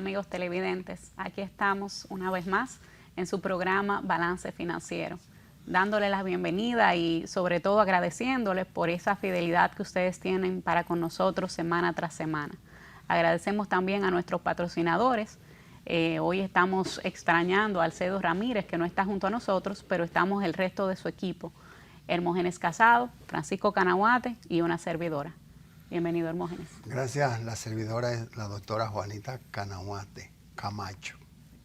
amigos televidentes, aquí estamos una vez más en su programa Balance Financiero, dándole la bienvenida y sobre todo agradeciéndoles por esa fidelidad que ustedes tienen para con nosotros semana tras semana. Agradecemos también a nuestros patrocinadores. Hoy estamos extrañando a Alcedo Ramírez, que no está junto a nosotros, pero estamos el resto de su equipo. Hermógenes Casado, Francisco Canahuate y una servidora. Bienvenido, Hermógenes. Gracias. La servidora es la doctora Juanita Canahuate Camacho.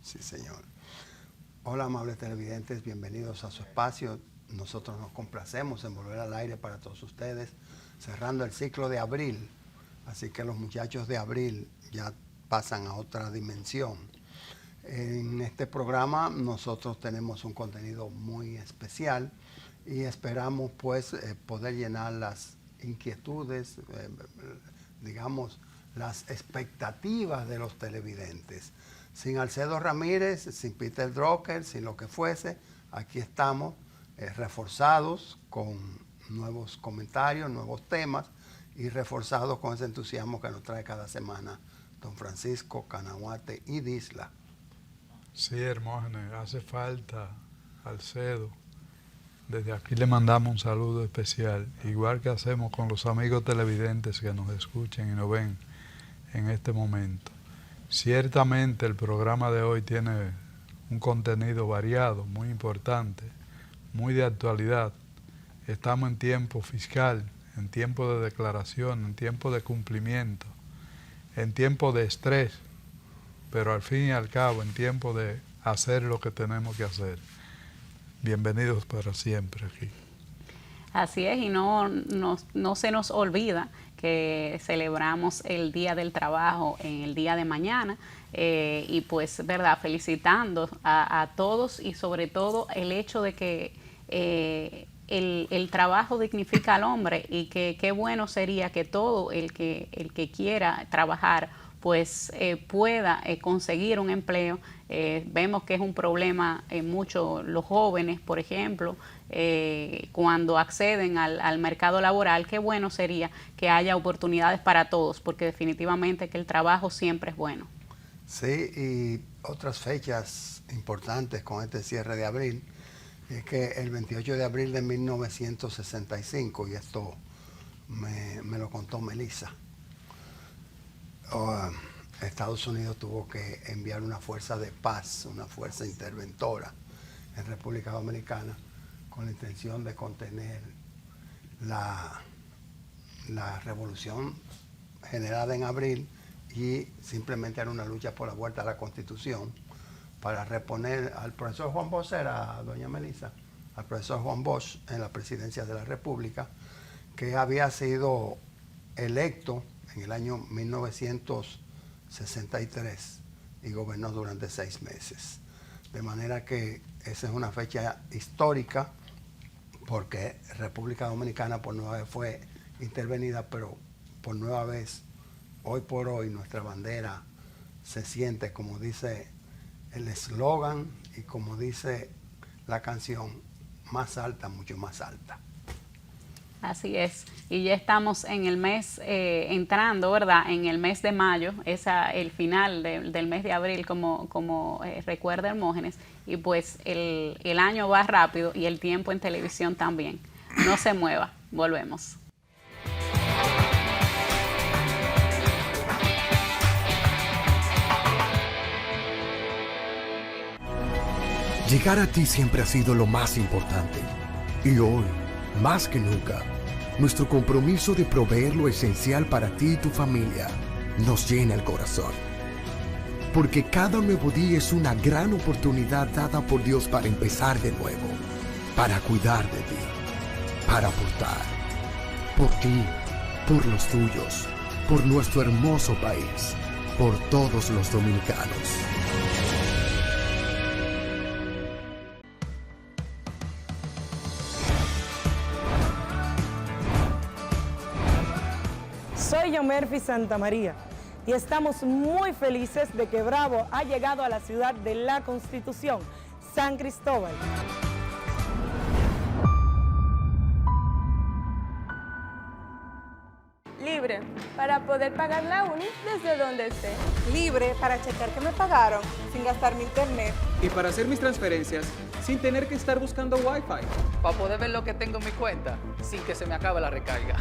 Sí, señor. Hola, amables televidentes, bienvenidos a su espacio. Nosotros nos complacemos en volver al aire para todos ustedes, cerrando el ciclo de abril. Así que los muchachos de abril ya pasan a otra dimensión. En este programa nosotros tenemos un contenido muy especial y esperamos pues poder llenar las inquietudes, digamos, las expectativas de los televidentes. Sin Alcedo Ramírez, sin Peter Drucker, sin lo que fuese, aquí estamos reforzados con nuevos comentarios, nuevos temas y reforzados con ese entusiasmo que nos trae cada semana don Francisco Canahuate y Disla. Sí, Hermógenes, hace falta Alcedo. Desde aquí le mandamos un saludo especial, igual que hacemos con los amigos televidentes que nos escuchen y nos ven en este momento. Ciertamente el programa de hoy tiene un contenido variado, muy importante, muy de actualidad. Estamos en tiempo fiscal, en tiempo de declaración, en tiempo de cumplimiento, en tiempo de estrés, pero al fin y al cabo en tiempo de hacer lo que tenemos que hacer. Bienvenidos para siempre aquí. Así es, y no se nos olvida que celebramos el Día del Trabajo en el día de mañana y pues, verdad, felicitando a todos y sobre todo el hecho de que el trabajo dignifica al hombre y que qué bueno sería que todo el que quiera trabajar pues pueda conseguir un empleo. Vemos que es un problema mucho los jóvenes, por ejemplo, cuando acceden al mercado laboral. Qué bueno sería que haya oportunidades para todos, porque definitivamente que el trabajo siempre es bueno. Sí, y otras fechas importantes con este cierre de abril, es que el 28 de abril de 1965, y esto me lo contó Melissa, Estados Unidos tuvo que enviar una fuerza de paz, una fuerza interventora en República Dominicana con la intención de contener la revolución generada en abril y simplemente era una lucha por la vuelta a la Constitución para reponer al profesor Juan Bosch, era doña Melissa, al profesor Juan Bosch en la presidencia de la República, que había sido electo en el año 1963 y gobernó durante 6 meses. De manera que esa es una fecha histórica porque República Dominicana por nueva vez fue intervenida, pero por nueva vez, hoy por hoy, nuestra bandera se siente, como dice el eslogan y como dice la canción, más alta, mucho más alta. Así es, y ya estamos en el mes, entrando, ¿verdad?, en el mes de mayo, el final del mes de abril, como recuerda Hermógenes, y pues el año va rápido y el tiempo en televisión también. No se mueva, volvemos. Llegar a ti siempre ha sido lo más importante, y hoy, más que nunca, nuestro compromiso de proveer lo esencial para ti y tu familia nos llena el corazón. Porque cada nuevo día es una gran oportunidad dada por Dios para empezar de nuevo, para cuidar de ti, para aportar, por ti, por los tuyos, por nuestro hermoso país, por todos los dominicanos. Soy Yomerfi Santamaría y estamos muy felices de que Bravo ha llegado a la ciudad de la Constitución, San Cristóbal. Libre para poder pagar la uni desde donde esté. Libre para checar que me pagaron sin gastar mi internet. Y para hacer mis transferencias sin tener que estar buscando Wi-Fi. Para poder ver lo que tengo en mi cuenta sin que se me acabe la recarga.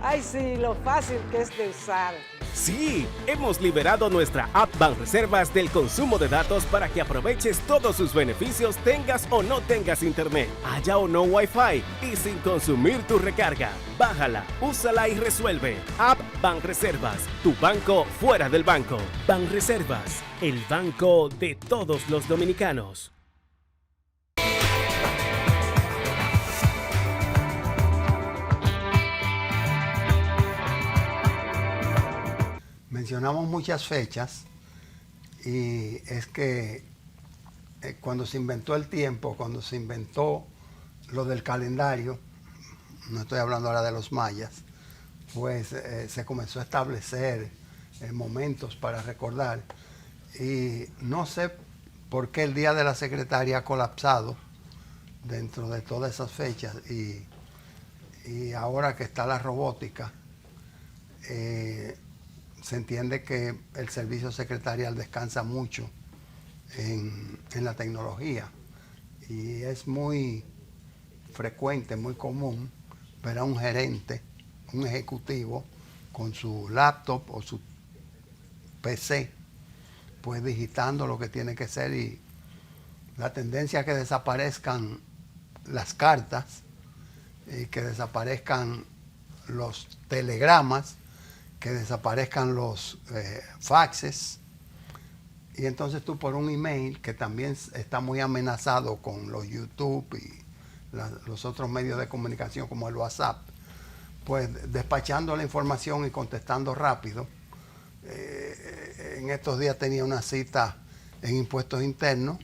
Ay, sí, lo fácil que es de usar. Sí, hemos liberado nuestra app Banreservas del consumo de datos para que aproveches todos sus beneficios, tengas o no tengas internet, haya o no Wi-Fi y sin consumir tu recarga. Bájala, úsala y resuelve. App Banreservas, tu banco fuera del banco. Banreservas, el banco de todos los dominicanos. Mencionamos muchas fechas y es que cuando se inventó el tiempo, cuando se inventó lo del calendario, no estoy hablando ahora de los mayas, pues se comenzó a establecer momentos para recordar y no sé por qué el Día de la Secretaria ha colapsado dentro de todas esas fechas y ahora que está la robótica, se entiende que el servicio secretarial descansa mucho en la tecnología y es muy frecuente, muy común ver a un gerente, un ejecutivo con su laptop o su PC, pues digitando lo que tiene que ser y la tendencia a que desaparezcan las cartas y que desaparezcan los telegramas, que desaparezcan los faxes y entonces tú por un email que también está muy amenazado con los YouTube y los otros medios de comunicación como el WhatsApp, pues despachando la información y contestando rápido. En estos días tenía una cita en impuestos internos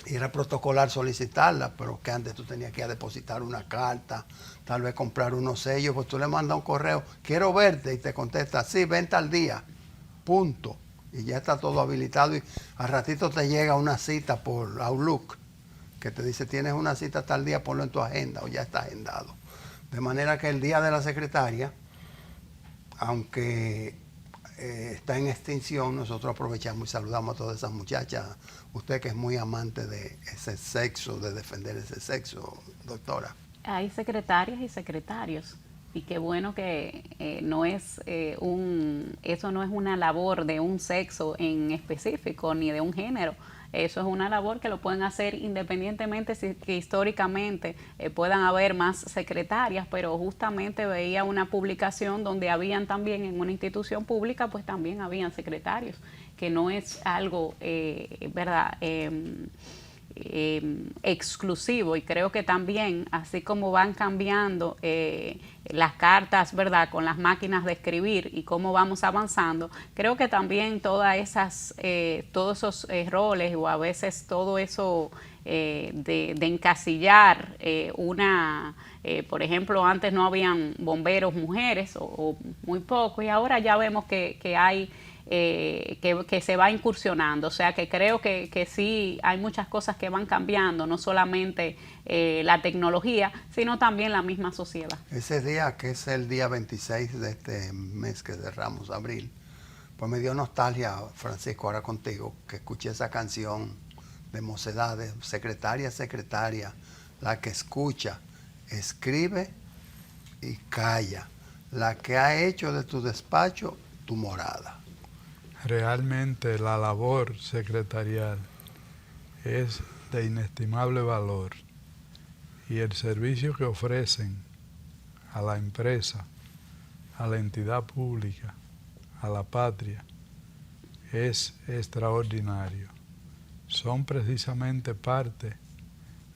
y era protocolar solicitarla, pero que antes tú tenías que ir a depositar una carta, tal vez comprar unos sellos, pues tú le mandas un correo, quiero verte, y te contesta, sí, vente al día, punto. Y ya está todo habilitado y al ratito te llega una cita por Outlook, que te dice, tienes una cita tal día, ponlo en tu agenda o ya está agendado. De manera que el Día de la Secretaria, aunque está en extinción, nosotros aprovechamos y saludamos a todas esas muchachas. Usted que es muy amante de ese sexo, de defender ese sexo, doctora. Hay secretarias y secretarios y qué bueno que no es eso no es una labor de un sexo en específico ni de un género. Eso es una labor que lo pueden hacer independientemente si que históricamente puedan haber más secretarias, pero justamente veía una publicación donde habían también en una institución pública, pues también habían secretarios, que no es algo, ¿verdad?, exclusivo, y creo que también así como van cambiando las cartas, ¿verdad?, con las máquinas de escribir y cómo vamos avanzando, creo que también todas esas todos esos roles o a veces todo eso de encasillar por ejemplo, antes no habían bomberos mujeres o muy pocos y ahora ya vemos que hay que se va incursionando, o sea que creo que sí hay muchas cosas que van cambiando, no solamente la tecnología, sino también la misma sociedad. Ese día, que es el día 26 de este mes que cerramos, abril, pues me dio nostalgia, Francisco, ahora contigo, que escuché esa canción de Mocedades, secretaria, secretaria, la que escucha, escribe y calla, la que ha hecho de tu despacho tu morada. Realmente la labor secretarial es de inestimable valor y el servicio que ofrecen a la empresa, a la entidad pública, a la patria, es extraordinario. Son precisamente parte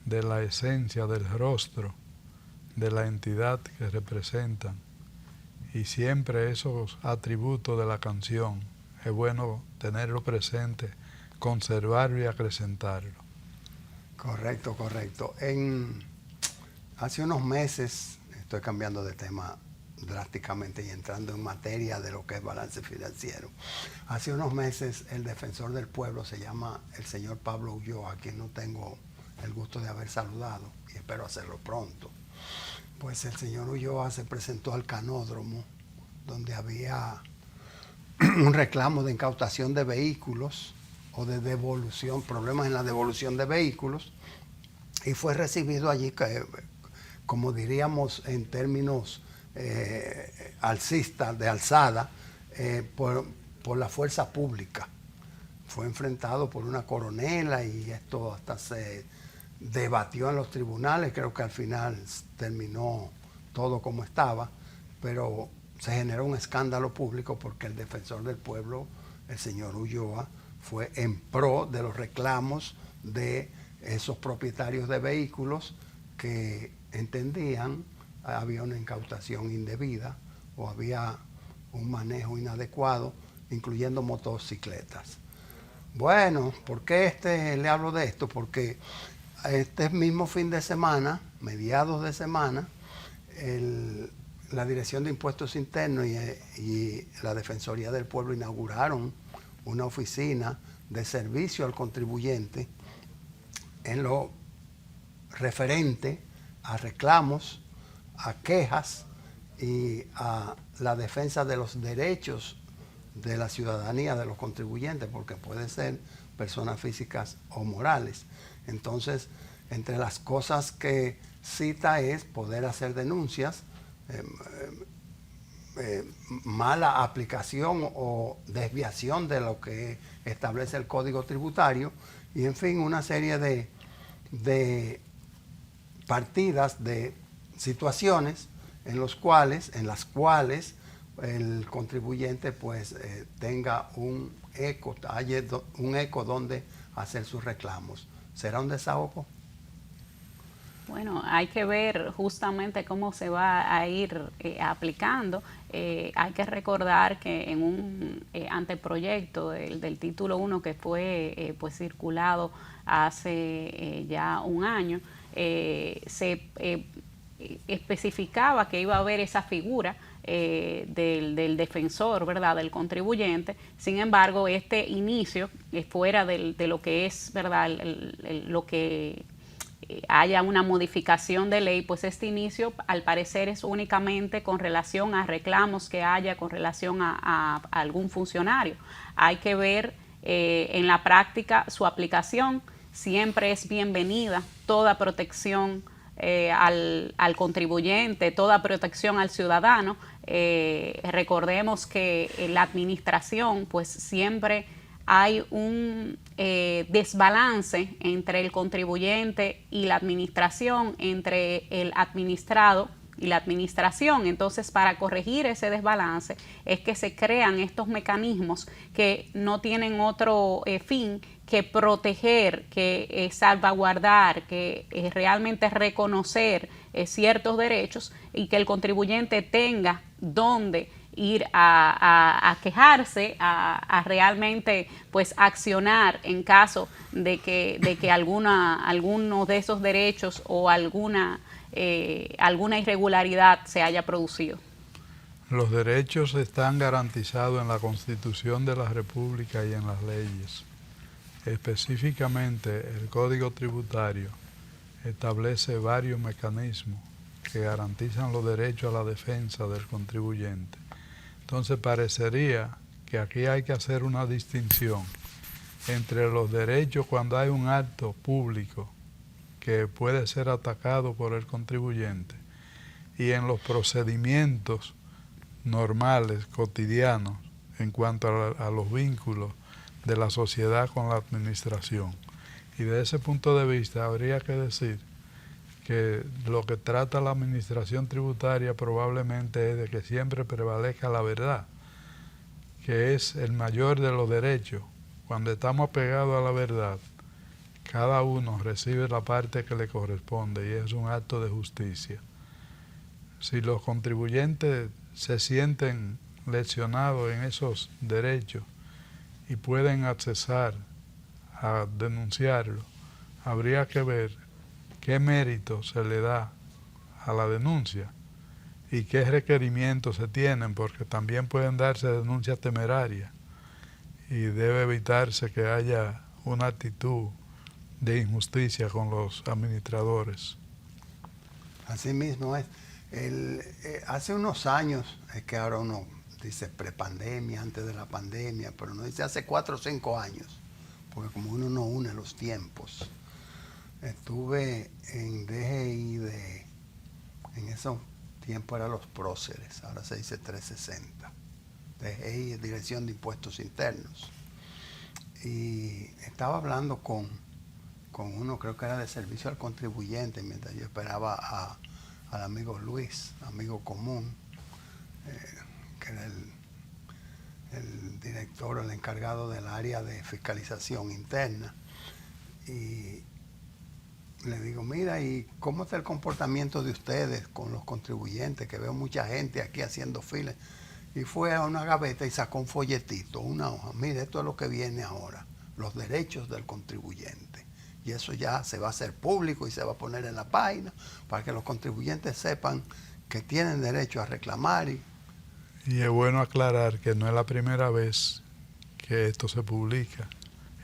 de la esencia del rostro de la entidad que representan y siempre esos atributos de la canción es bueno tenerlo presente, conservarlo y acrecentarlo. Correcto, correcto. Hace unos meses, estoy cambiando de tema drásticamente y entrando en materia de lo que es balance financiero. Hace unos meses el defensor del pueblo se llama el señor Pablo Ulloa, a quien no tengo el gusto de haber saludado y espero hacerlo pronto. Pues el señor Ulloa se presentó al canódromo donde había un reclamo de incautación de vehículos o de devolución, problemas en la devolución de vehículos, y fue recibido allí, como diríamos en términos alcistas, de alzada, por la fuerza pública. Fue enfrentado por una coronela y esto hasta se debatió en los tribunales. Creo que al final terminó todo como estaba, pero se generó un escándalo público porque el defensor del pueblo, el señor Ulloa, fue en pro de los reclamos de esos propietarios de vehículos que entendían había una incautación indebida o había un manejo inadecuado, incluyendo motocicletas. Bueno, ¿por qué le hablo de esto? Porque este mismo fin de semana, mediados de semana, la Dirección de Impuestos Internos y la Defensoría del Pueblo inauguraron una oficina de servicio al contribuyente en lo referente a reclamos, a quejas y a la defensa de los derechos de la ciudadanía, de los contribuyentes, porque pueden ser personas físicas o morales. Entonces, entre las cosas que cita es poder hacer denuncias, mala aplicación o desviación de lo que establece el Código Tributario y, en fin, una serie de partidas, de situaciones en las cuales el contribuyente pues tenga un eco, haya un eco donde hacer sus reclamos. ¿Será un desahogo? Bueno, hay que ver justamente cómo se va a ir aplicando. Hay que recordar que en un anteproyecto del título 1 que fue pues circulado hace ya un año, se especificaba que iba a haber esa figura del defensor, ¿verdad?, del contribuyente. Sin embargo, este inicio, fuera de lo que es, ¿verdad?, lo que haya una modificación de ley, pues este inicio al parecer es únicamente con relación a reclamos que haya con relación a algún funcionario. Hay que ver en la práctica su aplicación. Siempre es bienvenida toda protección al contribuyente, toda protección al ciudadano. Recordemos que en la administración pues siempre hay un desbalance entre el contribuyente y la administración, entre el administrado y la administración. Entonces, para corregir ese desbalance es que se crean estos mecanismos que no tienen otro fin que proteger, que salvaguardar, que realmente reconocer ciertos derechos y que el contribuyente tenga donde ir a quejarse, a realmente pues accionar en caso de que alguno de esos derechos o alguna irregularidad se haya producido. Los derechos están garantizados en la Constitución de la República y en las leyes. Específicamente, el Código Tributario establece varios mecanismos que garantizan los derechos a la defensa del contribuyente. Entonces parecería que aquí hay que hacer una distinción entre los derechos cuando hay un acto público que puede ser atacado por el contribuyente y en los procedimientos normales, cotidianos, en cuanto a los vínculos de la sociedad con la administración. Y de ese punto de vista habría que decir que lo que trata la administración tributaria probablemente es de que siempre prevalezca la verdad, que es el mayor de los derechos. Cuando estamos apegados a la verdad, cada uno recibe la parte que le corresponde y es un acto de justicia. Si los contribuyentes se sienten lesionados en esos derechos y pueden accesar a denunciarlo, habría que ver qué mérito se le da a la denuncia y qué requerimientos se tienen, porque también pueden darse denuncias temerarias y debe evitarse que haya una actitud de injusticia con los administradores. Así mismo es. Hace unos años, es que ahora uno dice prepandemia, antes de la pandemia, pero no dice hace 4 o 5 años, porque como uno no une los tiempos. Estuve en DGI en esos tiempos eran los próceres, ahora se dice 360. DGI es Dirección de Impuestos Internos. Y estaba hablando con uno, creo que era de servicio al contribuyente, mientras yo esperaba al amigo Luis, amigo común, que era el director, el encargado del área de fiscalización interna. Y le digo, mira, ¿y cómo está el comportamiento de ustedes con los contribuyentes? Que veo mucha gente aquí haciendo filas. Y fue a una gaveta y sacó un folletito, una hoja. Mire, esto es lo que viene ahora, los derechos del contribuyente. Y eso ya se va a hacer público y se va a poner en la página para que los contribuyentes sepan que tienen derecho a reclamar. Y es bueno aclarar que no es la primera vez que esto se publica.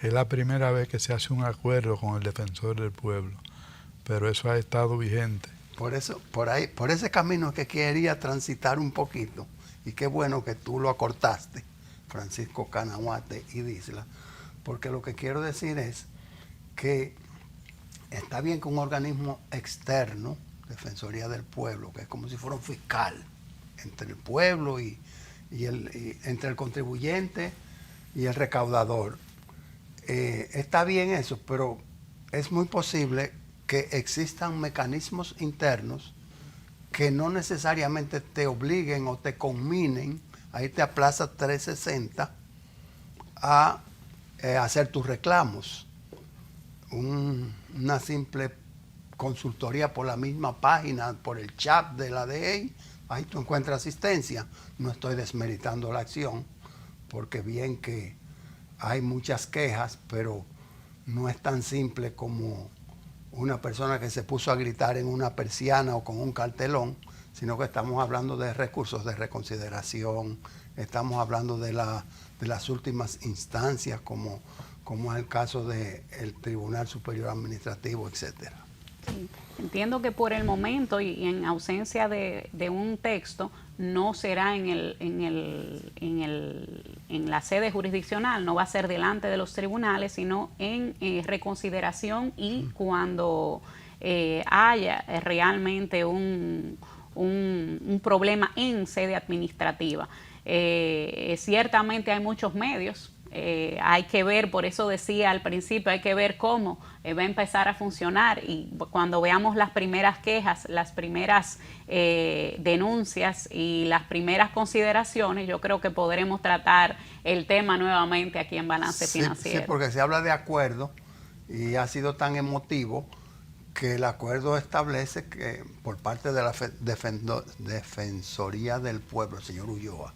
Es la primera vez que se hace un acuerdo con el defensor del pueblo, pero eso ha estado vigente. Por eso, por ese camino es que quería transitar un poquito, y qué bueno que tú lo acortaste, Francisco Canahuate y Disla, porque lo que quiero decir es que está bien que un organismo externo, Defensoría del Pueblo, que es como si fuera un fiscal entre el pueblo y entre el contribuyente y el recaudador, está bien eso, pero es muy posible que existan mecanismos internos que no necesariamente te obliguen o te conminen a irte a Plaza 360 a hacer tus reclamos. Una simple consultoría por la misma página, por el chat de la DEI, ahí tú encuentras asistencia. No estoy desmeritando la acción, porque bien que hay muchas quejas, pero no es tan simple como una persona que se puso a gritar en una persiana o con un cartelón, sino que estamos hablando de recursos de reconsideración, estamos hablando de las últimas instancias, como es el caso del Tribunal Superior Administrativo, etcétera. Sí. Entiendo que por el momento y en ausencia de un texto no será en la sede jurisdiccional, no va a ser delante de los tribunales, sino en reconsideración y cuando haya realmente un problema en sede administrativa. Ciertamente hay muchos medios. Hay que ver, por eso decía al principio, hay que ver cómo va a empezar a funcionar, y cuando veamos las primeras quejas, las primeras denuncias y las primeras consideraciones, yo creo que podremos tratar el tema nuevamente aquí en Balance Financiero. Sí, porque se habla de acuerdo y ha sido tan emotivo que el acuerdo establece que por parte de la Defensoría del Pueblo, el señor Ulloa,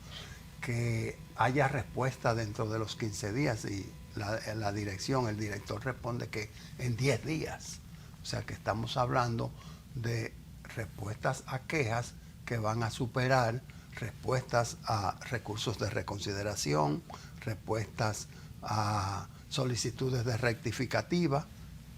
que haya respuesta dentro de los 15 días y la dirección, el director responde que en 10 días. O sea que estamos hablando de respuestas a quejas que van a superar respuestas a recursos de reconsideración, respuestas a solicitudes de rectificativa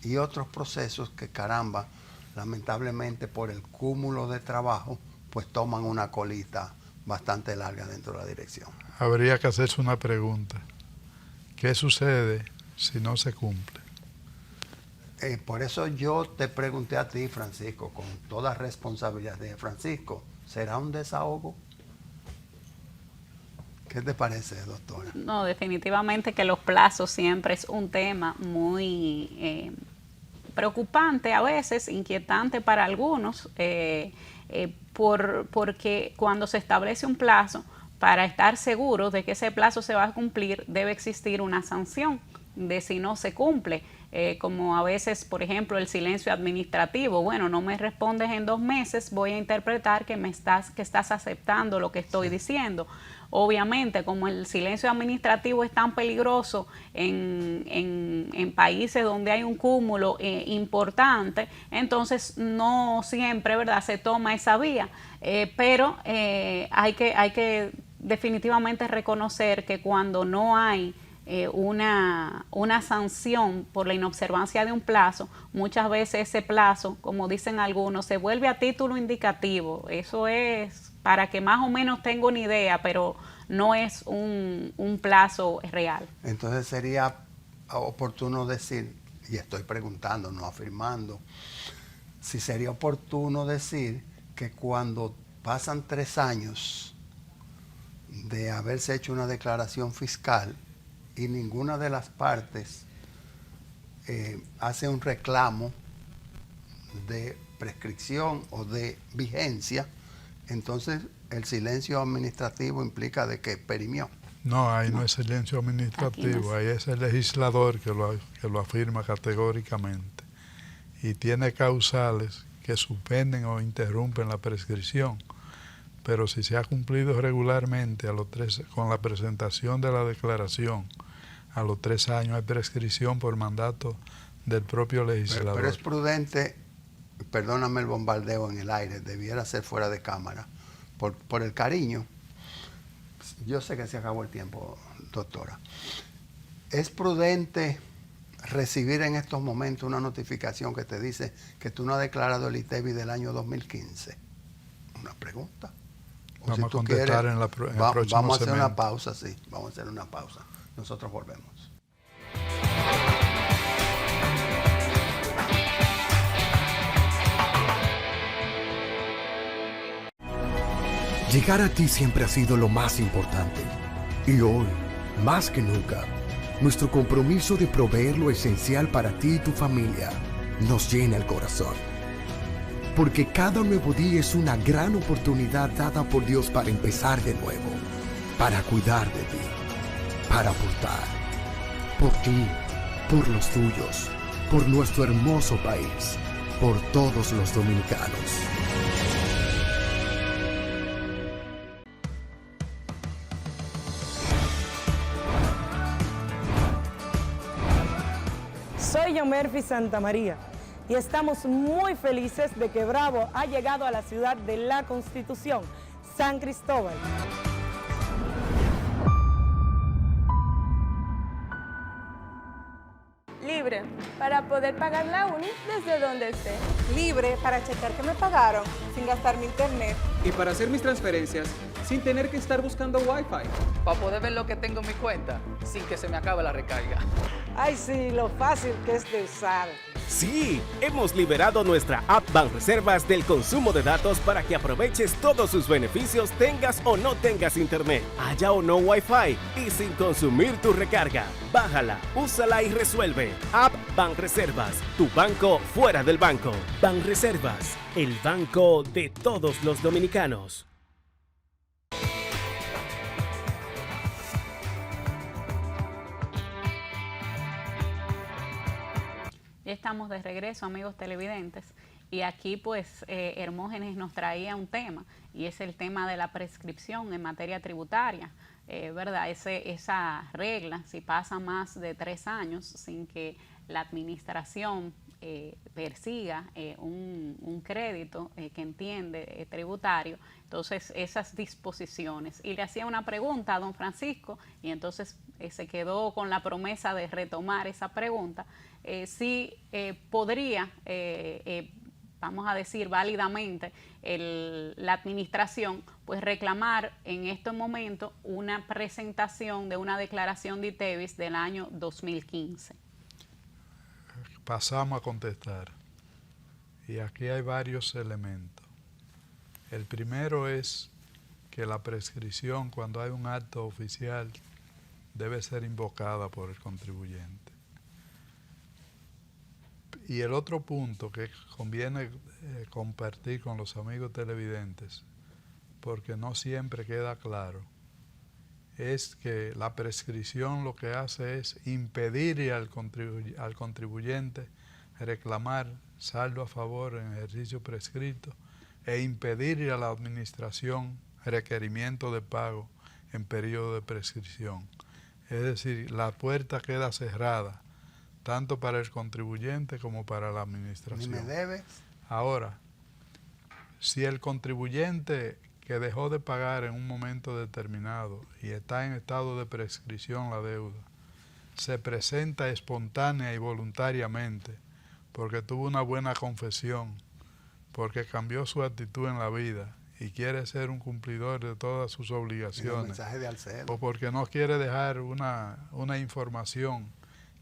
y otros procesos que, caramba, lamentablemente por el cúmulo de trabajo, pues toman una colita bastante larga dentro de la dirección. Habría que hacerse una pregunta. ¿Qué sucede si no se cumple? Por eso yo te pregunté a ti, Francisco, con toda responsabilidad de Francisco, ¿será un desahogo? ¿Qué te parece, doctora? No, definitivamente que los plazos siempre es un tema muy preocupante a veces, inquietante para algunos, porque cuando se establece un plazo, para estar seguros de que ese plazo se va a cumplir, debe existir una sanción de si no se cumple. Como a veces, por ejemplo, el silencio administrativo. Bueno, no me respondes en 2 meses, voy a interpretar que estás aceptando lo que estoy diciendo. Obviamente, como el silencio administrativo es tan peligroso en países donde hay un cúmulo importante, entonces no siempre, ¿verdad?, se toma esa vía. Pero hay que definitivamente reconocer que cuando no hay una sanción por la inobservancia de un plazo, muchas veces ese plazo, como dicen algunos, se vuelve a título indicativo. Eso es para que más o menos tenga una idea, pero no es un plazo real. Entonces sería oportuno decir, y estoy preguntando, no afirmando, si sería oportuno decir que cuando pasan 3 años de haberse hecho una declaración fiscal y ninguna de las partes hace un reclamo de prescripción o de vigencia, entonces el silencio administrativo implica de que perimió. No, ahí no es silencio administrativo, ahí es el legislador que lo afirma categóricamente y tiene causales que suspenden o interrumpen la prescripción. Pero si se ha cumplido regularmente con la presentación de la declaración, a los 3 años hay prescripción por mandato del propio legislador. Pero es prudente, perdóname el bombardeo en el aire, debiera ser fuera de cámara, por el cariño. Yo sé que se acabó el tiempo, doctora. Es prudente recibir en estos momentos una notificación que te dice que tú no has declarado el ITEVI del año 2015. Una pregunta. Vamos a contestar en el próximo Vamos a hacer segmento. una pausa, sí. Vamos a hacer una pausa. Nosotros volvemos. Llegar a ti siempre ha sido lo más importante. Y hoy, más que nunca, nuestro compromiso de proveer lo esencial para ti y tu familia nos llena el corazón. Porque cada nuevo día es una gran oportunidad dada por Dios para empezar de nuevo, para cuidar de ti, para aportar, por ti, por los tuyos, por nuestro hermoso país, por todos los dominicanos. Soy Yomerfi Santamaría y estamos muy felices de que Bravo ha llegado a la ciudad de la Constitución, San Cristóbal. Libre, para poder pagar la uni desde donde esté. Libre para checar que me pagaron sin gastar mi internet. Y para hacer mis transferencias sin tener que estar buscando Wi-Fi. Para poder ver lo que tengo en mi cuenta sin que se me acabe la recarga. Ay, sí, lo fácil que es de usar. Sí, hemos liberado nuestra app Banreservas del consumo de datos para que aproveches todos sus beneficios tengas o no tengas internet, haya o no Wi-Fi y sin consumir tu recarga. Bájala, úsala y resuelve. App Banreservas, tu banco fuera del banco. Banreservas, el banco de todos los dominicanos. Ya estamos de regreso, amigos televidentes, y aquí pues Hermógenes nos traía un tema, y es el tema de la prescripción en materia tributaria, ¿verdad? Esa regla, si pasa más de 3 años sin que la administración persiga un crédito que entiende tributario, entonces esas disposiciones. Y le hacía una pregunta a don Francisco, y entonces se quedó con la promesa de retomar esa pregunta, si podría, vamos a decir válidamente, la administración pues reclamar en este momento una presentación de una declaración de ITEVIS del año 2015. Pasamos a contestar. Y aquí hay varios elementos. El primero es que la prescripción, cuando hay un acto oficial, debe ser invocada por el contribuyente. Y el otro punto que conviene compartir con los amigos televidentes, porque no siempre queda claro, es que la prescripción lo que hace es impedir al contribuyente reclamar saldo a favor en ejercicio prescrito e impedir a la administración requerimiento de pago en periodo de prescripción. Es decir, la puerta queda cerrada tanto para el contribuyente como para la administración. ¿Ni me debes? Ahora, si el contribuyente que dejó de pagar en un momento determinado y está en estado de prescripción la deuda, se presenta espontánea y voluntariamente porque tuvo una buena confesión, porque cambió su actitud en la vida y quiere ser un cumplidor de todas sus obligaciones, mensaje de Alcedo, o porque no quiere dejar una información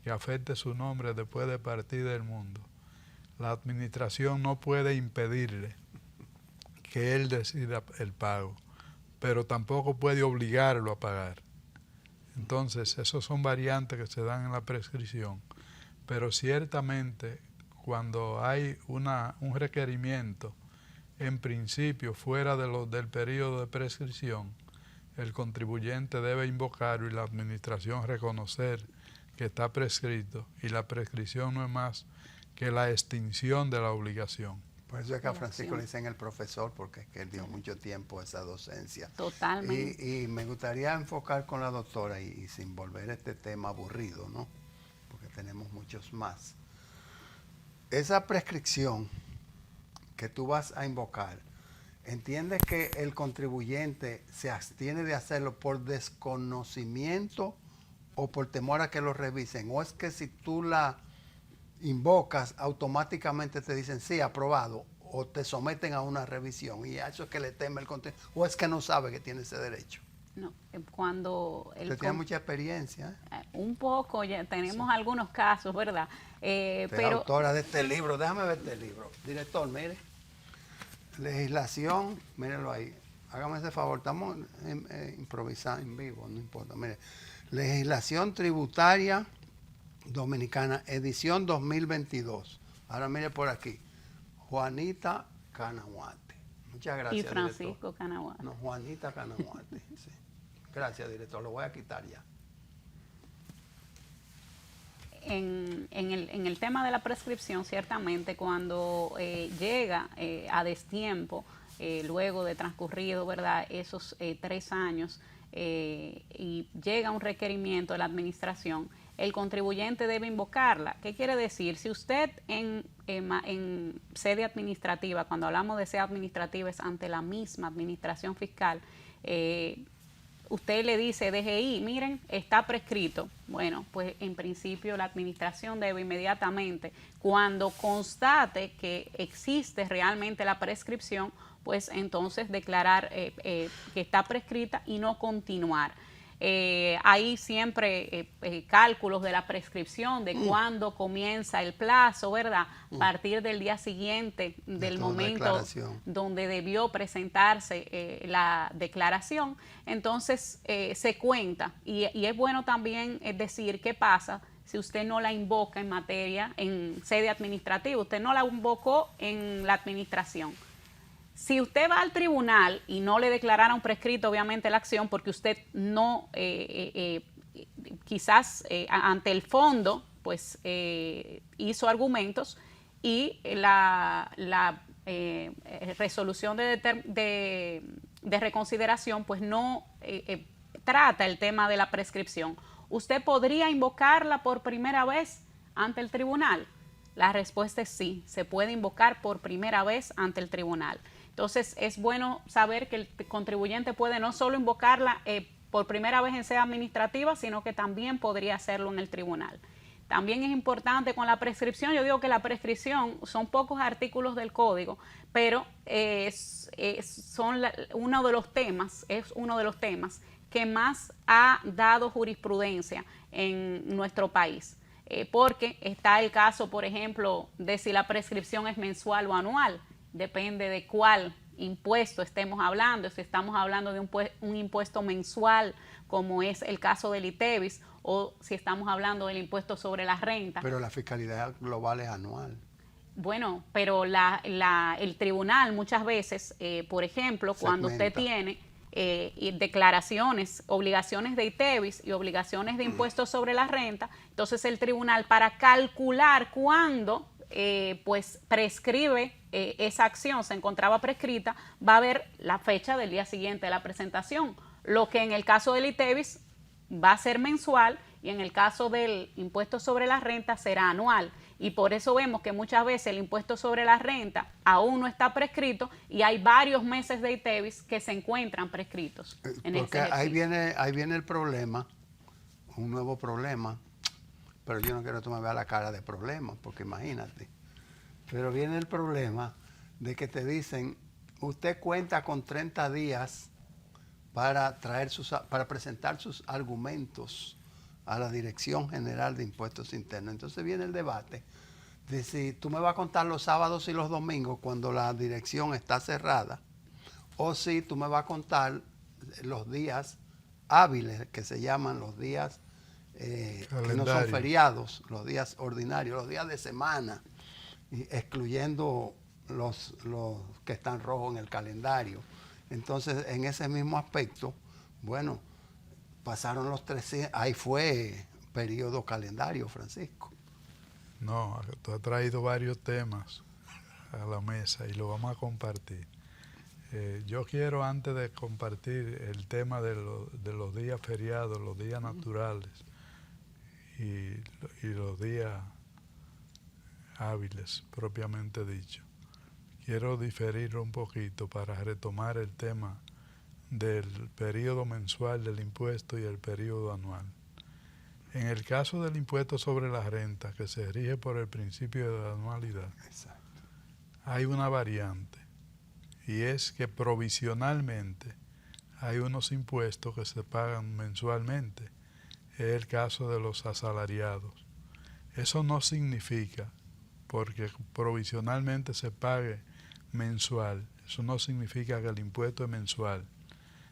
que afecte su nombre después de partir del mundo, la administración no puede impedirle que él decida el pago, pero tampoco puede obligarlo a pagar. Entonces, esos son variantes que se dan en la prescripción, pero ciertamente cuando hay un requerimiento, en principio fuera del periodo de prescripción, el contribuyente debe invocarlo y la administración reconocer que está prescrito, y la prescripción no es más que la extinción de la obligación. Por eso es que a Francisco le dicen el profesor, porque es que él dio mucho tiempo esa docencia. Totalmente. Y me gustaría enfocar con la doctora y sin volver este tema aburrido, ¿no? Porque tenemos muchos más. Esa prescripción que tú vas a invocar, ¿entiendes que el contribuyente se abstiene de hacerlo por desconocimiento o por temor a que lo revisen? ¿O es que si tú la invocas, automáticamente te dicen sí, aprobado, o te someten a una revisión y a eso es que le teme el contribuyente, o es que no sabe que tiene ese derecho? No, cuando... Usted tiene mucha experiencia. Un poco, ya tenemos algunos casos, ¿verdad? Pero autora de este libro, déjame ver este libro. Director, mire, legislación, mírenlo ahí, hágame ese favor, estamos improvisando en vivo, no importa, mire, legislación tributaria dominicana, edición 2022. Ahora mire por aquí, Juanita Canahuate. Muchas gracias, y Francisco director. Canahuate. No, Juanita Canahuate. Sí. Gracias, director, lo voy a quitar ya. En el tema de la prescripción, ciertamente cuando llega a destiempo, luego de transcurrido, ¿verdad?, esos 3 años, y llega un requerimiento de la administración, el contribuyente debe invocarla. ¿Qué quiere decir? Si usted en sede administrativa, cuando hablamos de sede administrativa es ante la misma administración fiscal, usted le dice DGI, miren, está prescrito. Bueno, pues en principio la administración debe inmediatamente, cuando constate que existe realmente la prescripción, pues entonces declarar que está prescrita y no continuar. Hay siempre cálculos de la prescripción, de cuándo comienza el plazo, ¿verdad? A partir del día siguiente del momento donde debió presentarse la declaración. Entonces se cuenta y es bueno también decir qué pasa si usted no la invoca en sede administrativa, usted no la invocó en la administración. Si usted va al tribunal y no le declararon prescrito obviamente la acción porque usted no, quizás ante el fondo, pues hizo argumentos y la resolución de reconsideración pues no trata el tema de la prescripción, ¿usted podría invocarla por primera vez ante el tribunal? La respuesta es sí, se puede invocar por primera vez ante el tribunal. Entonces, es bueno saber que el contribuyente puede no solo invocarla por primera vez en sede administrativa, sino que también podría hacerlo en el tribunal. También es importante con la prescripción, yo digo que la prescripción son pocos artículos del código, pero es uno de los temas que más ha dado jurisprudencia en nuestro país. Porque está el caso, por ejemplo, de si la prescripción es mensual o anual. Depende de cuál impuesto estemos hablando, si estamos hablando de un impuesto mensual, como es el caso del ITEVIS, o si estamos hablando del impuesto sobre la renta. Pero la fiscalidad global es anual. Bueno, pero el tribunal muchas veces, por ejemplo, cuando usted tiene declaraciones, obligaciones de ITEVIS y obligaciones de impuestos sobre la renta, entonces el tribunal, para calcular cuándo pues prescribe esa acción, se encontraba prescrita, va a ver la fecha del día siguiente de la presentación, lo que en el caso del ITEVIS va a ser mensual y en el caso del impuesto sobre la renta será anual. Y por eso vemos que muchas veces el impuesto sobre la renta aún no está prescrito y hay varios meses de ITEVIS que se encuentran prescritos. Porque ahí viene el problema, un nuevo problema, pero yo no quiero que tú me veas la cara de problema, porque imagínate. Pero viene el problema de que te dicen, usted cuenta con 30 días para presentar sus argumentos a la Dirección General de Impuestos Internos. Entonces viene el debate de si tú me vas a contar los sábados y los domingos cuando la dirección está cerrada, o si tú me vas a contar los días hábiles, que se llaman los días que no son feriados, los días ordinarios, los días de semana, excluyendo los que están rojos en el calendario. Entonces, en ese mismo aspecto, bueno, pasaron los 300, ahí fue periodo calendario, Francisco. No, tú has traído varios temas a la mesa y lo vamos a compartir. Yo quiero, antes de compartir el tema de los días feriados, los días naturales y los días hábiles, propiamente dicho, quiero diferir un poquito para retomar el tema del periodo mensual del impuesto y el periodo anual. En el caso del impuesto sobre la renta, que se rige por el principio de la anualidad, hay una variante, y es que provisionalmente hay unos impuestos que se pagan mensualmente. Es el caso de los asalariados. Eso no significa, porque provisionalmente se pague mensual, eso no significa que el impuesto es mensual,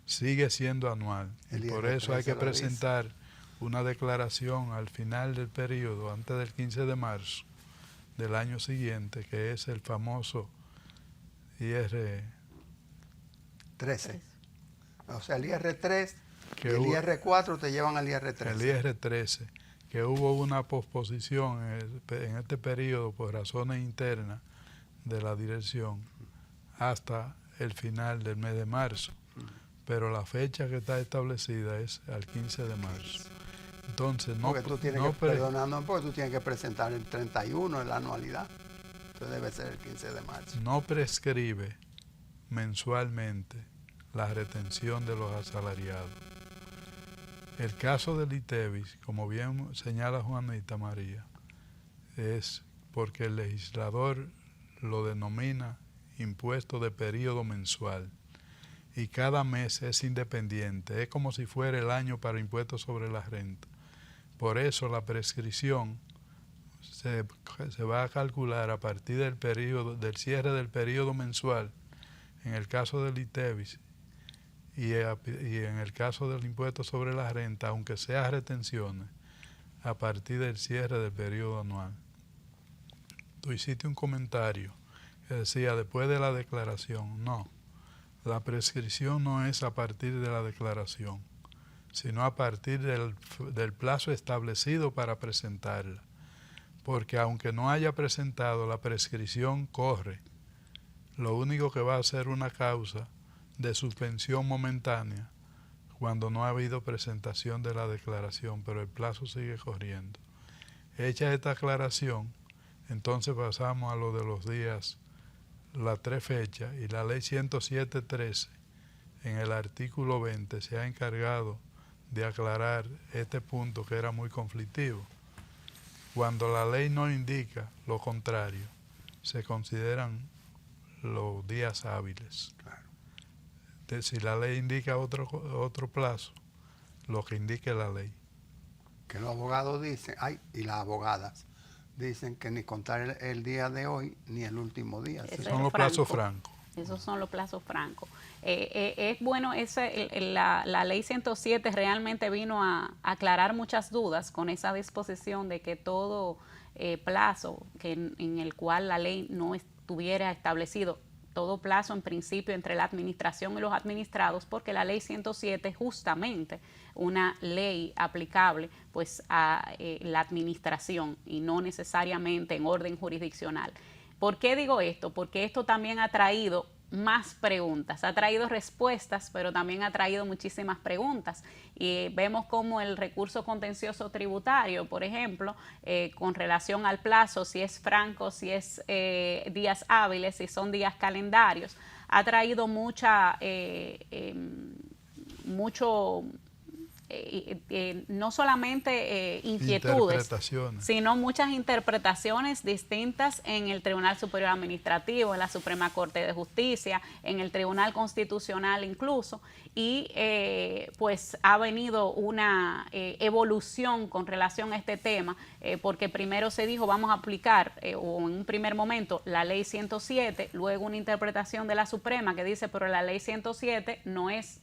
sigue siendo anual. Y por eso hay que presentar una declaración al final del periodo, antes del 15 de marzo del año siguiente, que es el famoso IR 13. O sea, el IR3 y el IR4 te llevan al IR13. El IR13, que hubo una posposición en este periodo por razones internas de la dirección hasta el final del mes de marzo, pero la fecha que está establecida es al 15 de marzo. Entonces, porque tú tienes porque tú tienes que presentar el 31 en la anualidad. Entonces debe ser el 15 de marzo. No prescribe mensualmente la retención de los asalariados. El caso del ITEVIS, como bien señala Juanita María, es porque el legislador lo denomina impuesto de periodo mensual y cada mes es independiente, es como si fuera el año para impuestos sobre la renta. Por eso la prescripción se va a calcular a partir del cierre del periodo mensual en el caso del ITEVIS y en el caso del impuesto sobre la renta, aunque sea retenciones, a partir del cierre del periodo anual. Tú hiciste un comentario que decía después de la declaración. No, la prescripción no es a partir de la declaración, sino a partir del plazo establecido para presentarla. Porque aunque no haya presentado, la prescripción corre. Lo único que va a ser una causa de suspensión momentánea cuando no ha habido presentación de la declaración, pero el plazo sigue corriendo. Hecha esta aclaración, entonces pasamos a lo de los días, las 3 fechas, y la ley 107.13 en el artículo 20 se ha encargado de aclarar este punto que era muy conflictivo. Cuando la ley no indica lo contrario, se consideran los días hábiles. Claro. Si la ley indica otro plazo, lo que indique la ley. Que los abogados dicen, y las abogadas dicen que ni contar el día de hoy ni el último día. Esos son los plazos francos. Esos son los plazos francos. Es bueno, la ley 107 realmente vino a aclarar muchas dudas con esa disposición de que todo plazo en el cual la ley no estuviera establecido, todo plazo en principio entre la administración y los administrados, porque la ley 107 es justamente una ley aplicable pues a la administración y no necesariamente en orden jurisdiccional. ¿Por qué digo esto? Porque esto también ha traído más preguntas, ha traído respuestas, pero también ha traído muchísimas preguntas. Y vemos como el recurso contencioso tributario, por ejemplo, con relación al plazo, si es franco, si es días hábiles, si son días calendarios, ha traído mucho no solamente inquietudes, sino muchas interpretaciones distintas en el Tribunal Superior Administrativo, en la Suprema Corte de Justicia, en el Tribunal Constitucional incluso, y pues ha venido una evolución con relación a este tema, porque primero se dijo vamos a aplicar, o en un primer momento, la Ley 107, luego una interpretación de la Suprema que dice, pero la Ley 107 no es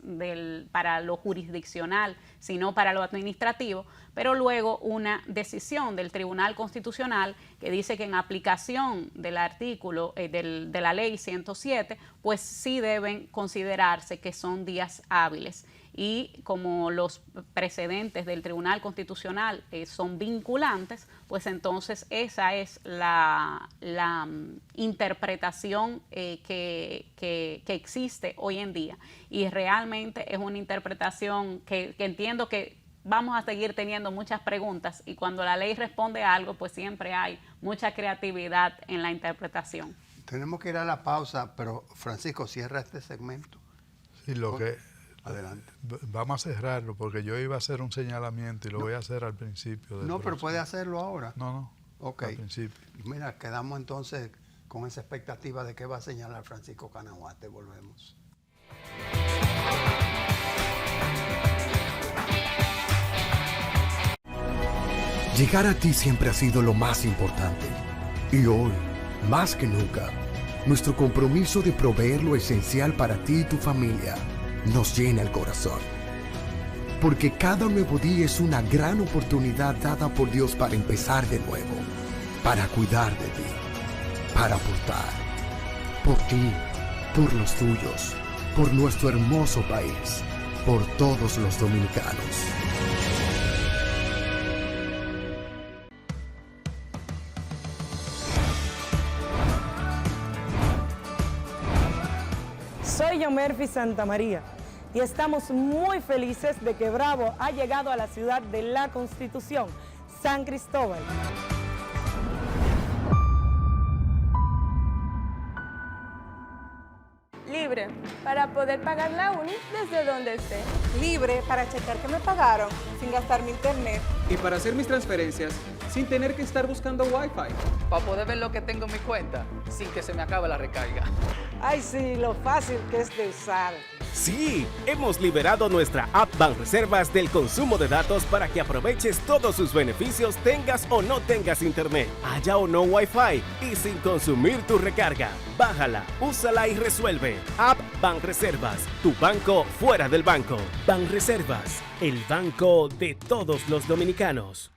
para lo jurisdiccional, sino para lo administrativo, pero luego una decisión del Tribunal Constitucional que dice que en aplicación del artículo de la Ley 107, pues sí deben considerarse que son días hábiles. Y como los precedentes del Tribunal Constitucional son vinculantes, pues entonces esa es la interpretación que existe hoy en día. Y realmente es una interpretación que entiendo que vamos a seguir teniendo muchas preguntas, y cuando la ley responde a algo, pues siempre hay mucha creatividad en la interpretación. Tenemos que ir a la pausa, pero Francisco, cierra este segmento. Sí, adelante. Vamos a cerrarlo porque yo iba a hacer un señalamiento y lo voy a hacer al principio. No, pero puede hacerlo ahora. No, ok. Al principio. Mira, quedamos entonces con esa expectativa de qué va a señalar Francisco Canahuate. Volvemos. Llegar a ti siempre ha sido lo más importante. Y hoy, más que nunca, nuestro compromiso de proveer lo esencial para ti y tu familia nos llena el corazón. Porque cada nuevo día es una gran oportunidad dada por Dios para empezar de nuevo, para cuidar de ti, para aportar, por ti, por los tuyos, por nuestro hermoso país, por todos los dominicanos. Soy Yomerfi Santamaría y estamos muy felices de que Bravo ha llegado a la ciudad de la Constitución, San Cristóbal. Libre para poder pagar la uni desde donde esté. Libre para checar que me pagaron sin gastar mi internet. Y para hacer mis transferencias sin tener que estar buscando Wi-Fi. Para poder ver lo que tengo en mi cuenta sin que se me acabe la recarga. Ay, sí, lo fácil que es de usar. Sí, hemos liberado nuestra app Banreservas del consumo de datos para que aproveches todos sus beneficios tengas o no tengas internet, haya o no Wi-Fi y sin consumir tu recarga. Bájala, úsala y resuelve. App Banreservas, tu banco fuera del banco. Banreservas, el banco de todos los dominicanos.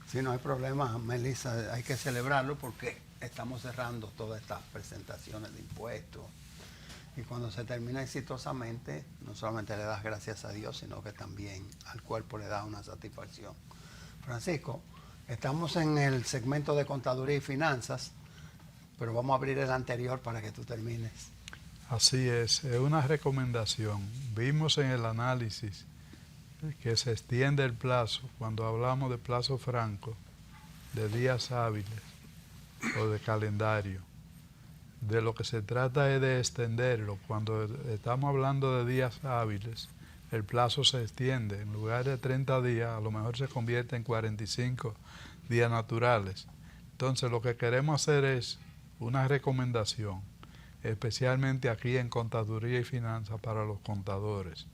Sí, no hay problema, Melissa, hay que celebrarlo porque estamos cerrando todas estas presentaciones de impuestos. Y cuando se termina exitosamente, no solamente le das gracias a Dios, sino que también al cuerpo le da una satisfacción. Francisco, estamos en el segmento de contaduría y finanzas, pero vamos a abrir el anterior para que tú termines. Así es una recomendación. Vimos en el análisis que se extiende el plazo, cuando hablamos de plazo franco, de días hábiles o de calendario. De lo que se trata es de extenderlo. Cuando estamos hablando de días hábiles, el plazo se extiende. En lugar de 30 días, a lo mejor se convierte en 45 días naturales. Entonces, lo que queremos hacer es una recomendación, especialmente aquí en Contaduría y Finanzas para los contadores.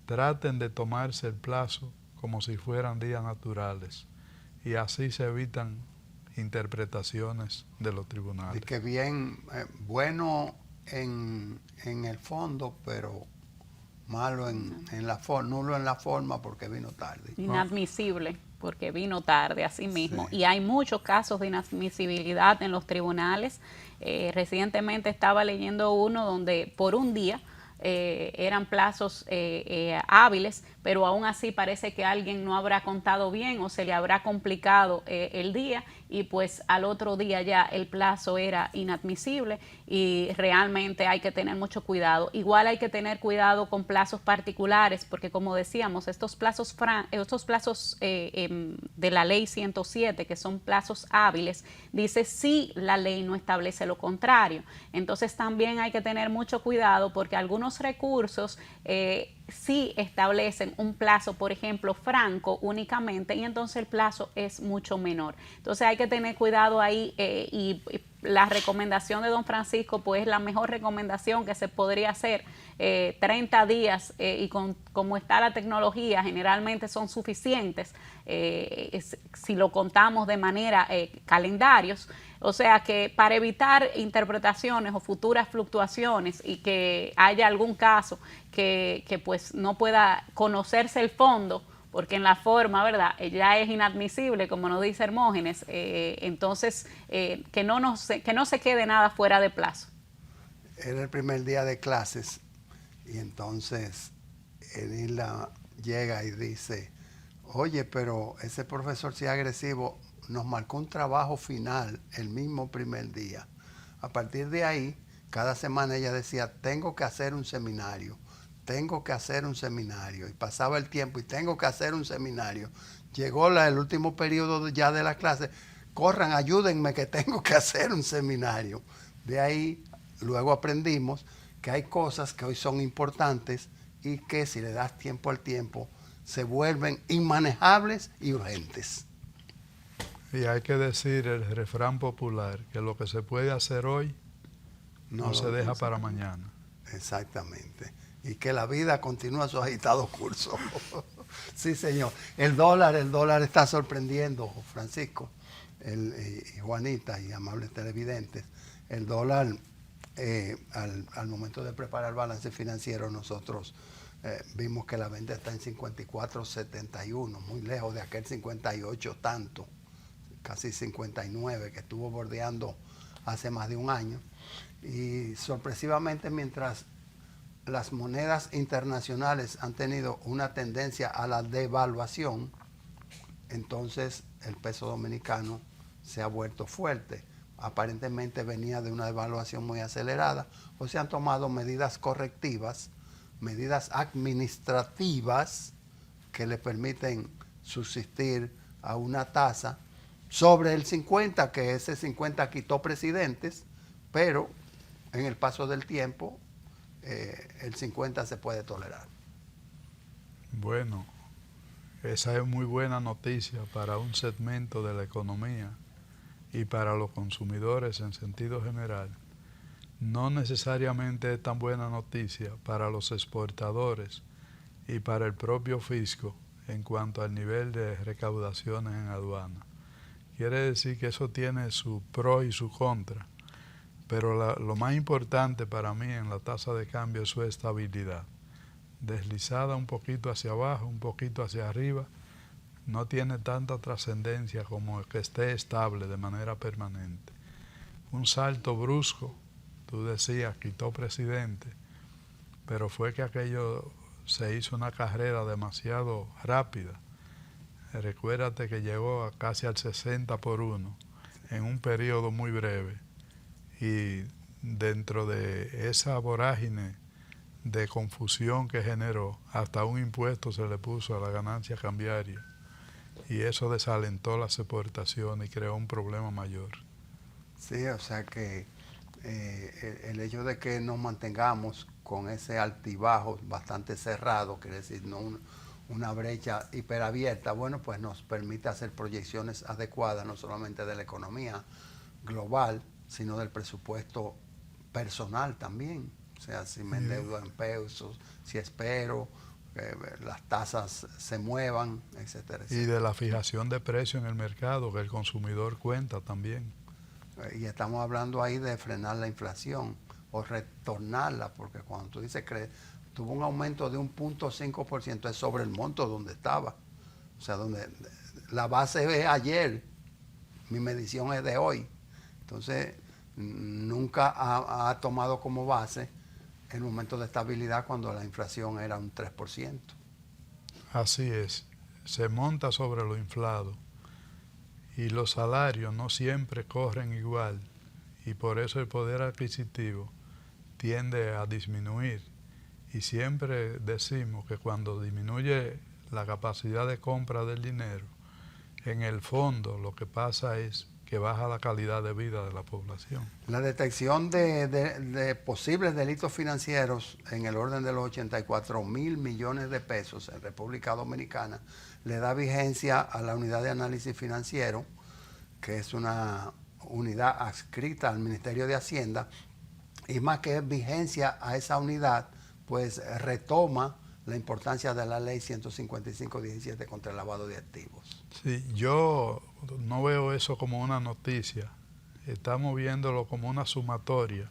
Traten de tomarse el plazo como si fueran días naturales y así se evitan interpretaciones de los tribunales. Y que bien, bueno en el fondo, pero malo en la forma, nulo en la forma porque vino tarde. Inadmisible porque vino tarde, así mismo. Sí. Y hay muchos casos de inadmisibilidad en los tribunales. Recientemente estaba leyendo uno donde por un día eran plazos hábiles, pero aún así parece que alguien no habrá contado bien o se le habrá complicado el día y pues al otro día ya el plazo era inadmisible y realmente hay que tener mucho cuidado. Igual hay que tener cuidado con plazos particulares porque como decíamos, estos plazos de la ley 107, que son plazos hábiles, dice si la ley no establece lo contrario. Entonces también hay que tener mucho cuidado porque algunos recursos sí establecen un plazo, por ejemplo, franco únicamente, y entonces el plazo es mucho menor. Entonces hay que tener cuidado ahí y la recomendación de don Francisco, pues es la mejor recomendación que se podría hacer. 30 días y como está la tecnología, generalmente son suficientes si lo contamos de manera calendarios. O sea que para evitar interpretaciones o futuras fluctuaciones y que haya algún caso que pues no pueda conocerse el fondo, porque en la forma, ¿verdad?, ya es inadmisible, como nos dice Hermógenes, entonces que no se quede nada fuera de plazo. Era el primer día de clases y entonces Enila llega y dice, oye, pero ese profesor sí es agresivo, nos marcó un trabajo final el mismo primer día. A partir de ahí, cada semana ella decía, tengo que hacer un seminario, tengo que hacer un seminario. Y pasaba el tiempo y tengo que hacer un seminario. Llegó el último periodo ya de la clase, corran, ayúdenme que tengo que hacer un seminario. De ahí, luego aprendimos que hay cosas que hoy son importantes y que si le das tiempo al tiempo, se vuelven inmanejables y urgentes. Y hay que decir el refrán popular, que lo que se puede hacer hoy no se deja para mañana. Exactamente. Y que la vida continúa su agitado curso. Sí, señor. El dólar está sorprendiendo, Francisco, y Juanita y amables televidentes. El dólar, al momento de preparar el balance financiero, nosotros vimos que la venta está en 54.71, muy lejos de aquel 58 tanto, casi 59 que estuvo bordeando hace más de un año. Y sorpresivamente, mientras las monedas internacionales han tenido una tendencia a la devaluación, entonces el peso dominicano se ha vuelto fuerte. Aparentemente venía de una devaluación muy acelerada, o se han tomado medidas correctivas, medidas administrativas que le permiten subsistir a una tasa sobre el 50, que ese 50 quitó presidentes, pero en el paso del tiempo el 50 se puede tolerar. Bueno, esa es muy buena noticia para un segmento de la economía y para los consumidores en sentido general. No necesariamente es tan buena noticia para los exportadores y para el propio fisco en cuanto al nivel de recaudaciones en aduana. Quiere decir que eso tiene su pro y su contra, pero lo más importante para mí en la tasa de cambio es su estabilidad. Deslizada un poquito hacia abajo, un poquito hacia arriba, no tiene tanta trascendencia como que esté estable de manera permanente. Un salto brusco, tú decías, quitó presidente, pero fue que aquello se hizo una carrera demasiado rápida. Recuérdate que llegó a casi al 60-1 en un periodo muy breve, y dentro de esa vorágine de confusión que generó, hasta un impuesto se le puso a la ganancia cambiaria, y eso desalentó las exportaciones y creó un problema mayor. Sí, o sea que el hecho de que nos mantengamos con ese altibajo bastante cerrado, quiere decir no una brecha hiperabierta, bueno, pues nos permite hacer proyecciones adecuadas, no solamente de la economía global, sino del presupuesto personal también. O sea, si me endeudo en pesos, si espero que las tasas se muevan, etcétera, etcétera. Y de la fijación de precios en el mercado, que el consumidor cuenta también. Y estamos hablando ahí de frenar la inflación o retornarla, porque cuando tú dices que tuvo un aumento de 1.5%, es sobre el monto donde estaba. O sea, donde la base es ayer, mi medición es de hoy. Entonces, nunca ha tomado como base el momento de estabilidad cuando la inflación era un 3%. Así es, se monta sobre lo inflado y los salarios no siempre corren igual, y por eso el poder adquisitivo tiende a disminuir. Y siempre decimos que cuando disminuye la capacidad de compra del dinero, en el fondo lo que pasa es que baja la calidad de vida de la población. La detección de posibles delitos financieros en el orden de los 84 mil millones de pesos en República Dominicana le da vigencia a la unidad de análisis financiero, que es una unidad adscrita al Ministerio de Hacienda, y más que vigencia a esa unidad, pues retoma la importancia de la ley 155-17 contra el lavado de activos. Sí, yo no veo eso como una noticia, estamos viéndolo como una sumatoria,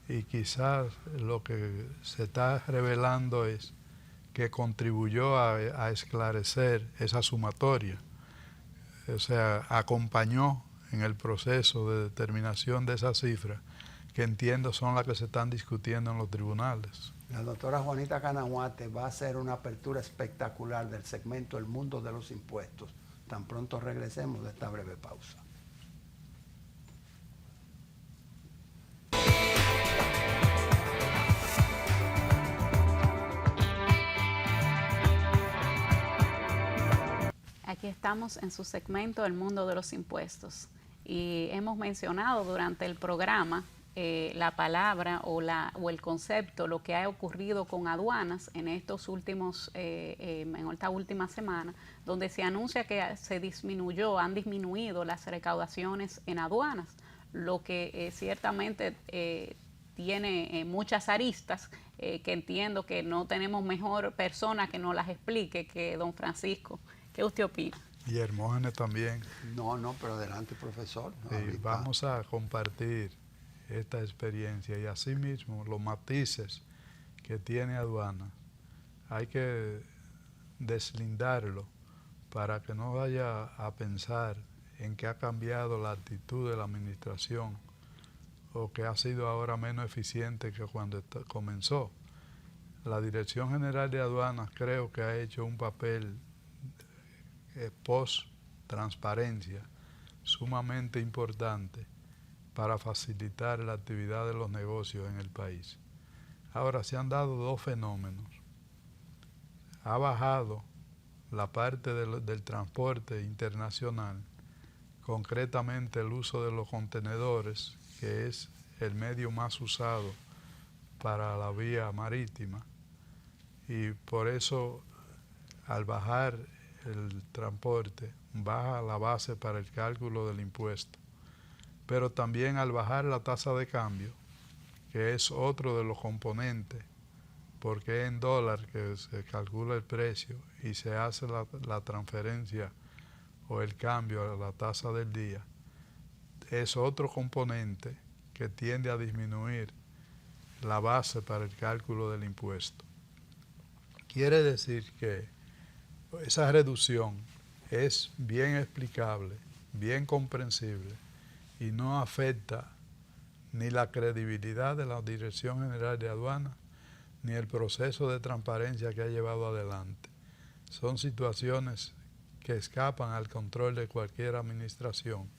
y quizás lo que se está revelando es que contribuyó a esclarecer esa sumatoria, o sea, acompañó en el proceso de determinación de esas cifras, que entiendo son las que se están discutiendo en los tribunales. La doctora Juanita Canahuate va a hacer una apertura espectacular del segmento El Mundo de los Impuestos. Tan pronto regresemos de esta breve pausa. Aquí estamos en su segmento El Mundo de los Impuestos y hemos mencionado durante el programa la palabra o el concepto, lo que ha ocurrido con aduanas en estos últimos, en esta última semana, donde se anuncia que han disminuido las recaudaciones en aduanas, lo que ciertamente tiene muchas aristas que entiendo que no tenemos mejor persona que nos las explique que don Francisco. ¿Qué usted opina? Y Hermógenes también. No, pero adelante, profesor. Vamos a compartir esta experiencia y asimismo los matices que tiene aduana. Hay que deslindarlo para que no vaya a pensar en que ha cambiado la actitud de la administración o que ha sido ahora menos eficiente que cuando comenzó. La Dirección General de Aduanas creo que ha hecho un papel post-transparencia sumamente importante para facilitar la actividad de los negocios en el país. Ahora se han dado dos fenómenos. Ha bajado la parte del transporte internacional, concretamente el uso de los contenedores, que es el medio más usado para la vía marítima, y por eso al bajar el transporte baja la base para el cálculo del impuesto. Pero también al bajar la tasa de cambio, que es otro de los componentes, porque es en dólar que se calcula el precio y se hace la transferencia o el cambio a la tasa del día, es otro componente que tiende a disminuir la base para el cálculo del impuesto. Quiere decir que esa reducción es bien explicable, bien comprensible, y no afecta ni la credibilidad de la Dirección General de Aduanas, ni el proceso de transparencia que ha llevado adelante. Son situaciones que escapan al control de cualquier administración,